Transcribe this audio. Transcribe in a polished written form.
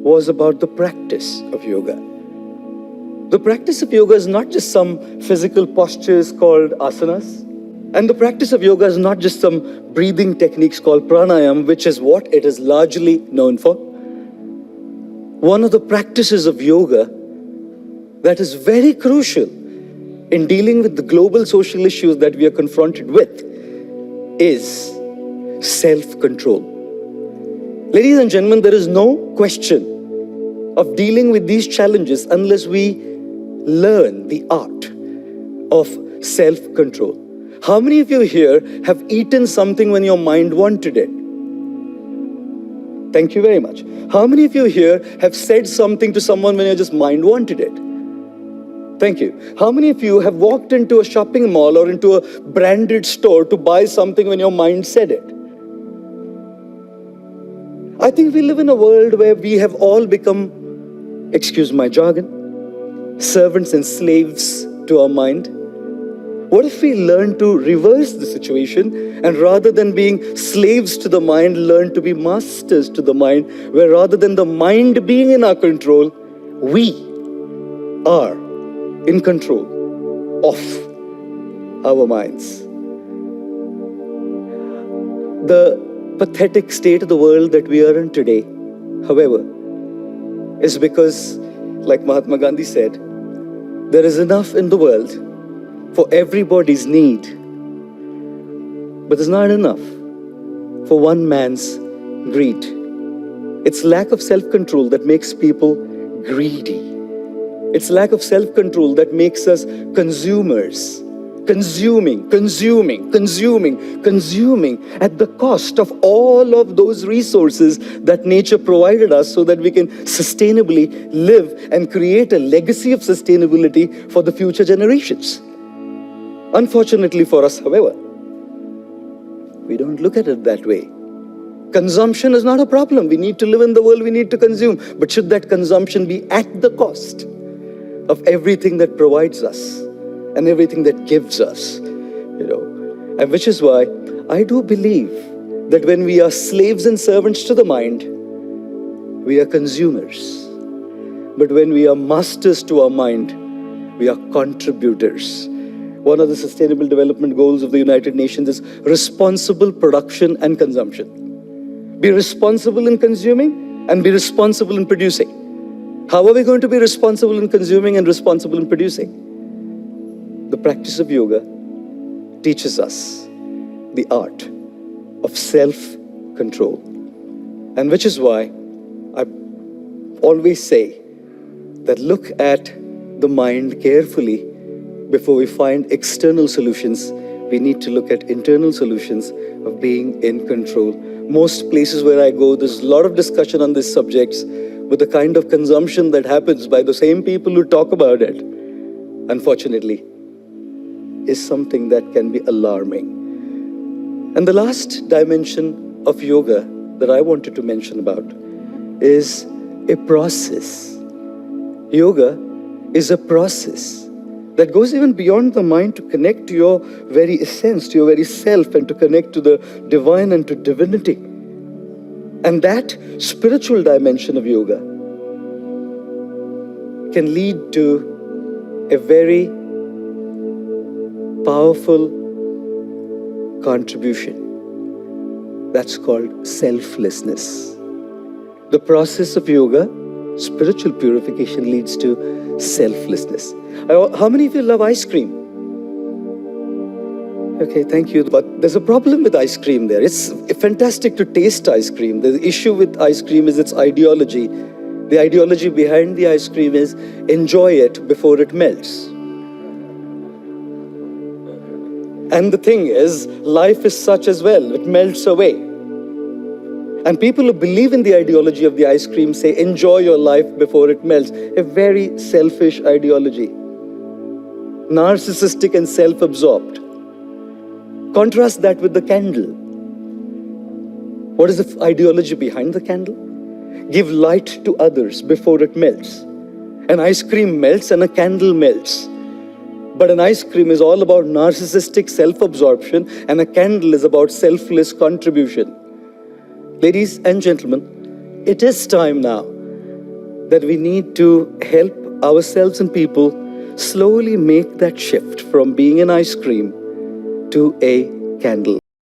was about the practice of yoga. The practice of yoga is not just some physical postures called asanas. And the practice of yoga is not just some breathing techniques called pranayama, which is what it is largely known for. One of the practices of yoga that is very crucial in dealing with the global social issues that we are confronted with is self-control. Ladies and gentlemen, there is no question of dealing with these challenges unless we learn the art of self-control. How many of you here have eaten something when your mind wanted it? Thank you very much. How many of you here have said something to someone when your just mind wanted it? Thank you. How many of you have walked into a shopping mall or into a branded store to buy something when your mind said it? I think we live in a world where we have all become, excuse my jargon, servants and slaves to our mind. What if we learn to reverse the situation and rather than being slaves to the mind, learn to be masters to the mind, where rather than the mind being in our control, we are in control of our minds. The pathetic state of the world that we are in today, however, is because, like Mahatma Gandhi said, there is enough in the world for everybody's need, but there's not enough for one man's greed. It's lack of self-control that makes people greedy. It's lack of self-control that makes us consumers, consuming at the cost of all of those resources that nature provided us so that we can sustainably live and create a legacy of sustainability for the future generations. Unfortunately for us, however, we don't look at it that way. Consumption is not a problem. We need to live in the world, we need to consume. But should that consumption be at the cost of everything that provides us and everything that gives us? And which is why I do believe that when we are slaves and servants to the mind, we are consumers. But when we are masters to our mind, we are contributors. One of the Sustainable Development Goals of the United Nations is responsible production and consumption. Be responsible in consuming and be responsible in producing. How are we going to be responsible in consuming and responsible in producing? The practice of yoga teaches us the art of self-control. And which is why I always say that look at the mind carefully. Before we find external solutions, we need to look at internal solutions of being in control. Most places where I go, there's a lot of discussion on these subjects, but the kind of consumption that happens by the same people who talk about it, unfortunately, is something that can be alarming. And the last dimension of yoga that I wanted to mention about is a process. Yoga is a process that goes even beyond the mind to connect to your very essence, to your very self, and to connect to the divine and to divinity. And that spiritual dimension of yoga can lead to a very powerful contribution. That's called selflessness. The process of yoga, spiritual purification, leads to selflessness. How many of you love ice cream? Okay, thank you. But there's a problem with ice cream there. It's fantastic to taste ice cream. The issue with ice cream is its ideology. The ideology behind the ice cream is enjoy it before it melts. And the thing is, life is such as well. It melts away. And people who believe in the ideology of the ice cream say, enjoy your life before it melts. A very selfish ideology. Narcissistic and self-absorbed. Contrast that with the candle. What is the ideology behind the candle? Give light to others before it melts. An ice cream melts and a candle melts. But an ice cream is all about narcissistic self-absorption, and a candle is about selfless contribution. Ladies and gentlemen, it is time now that we need to help ourselves and people slowly make that shift from being an ice cream to a candle.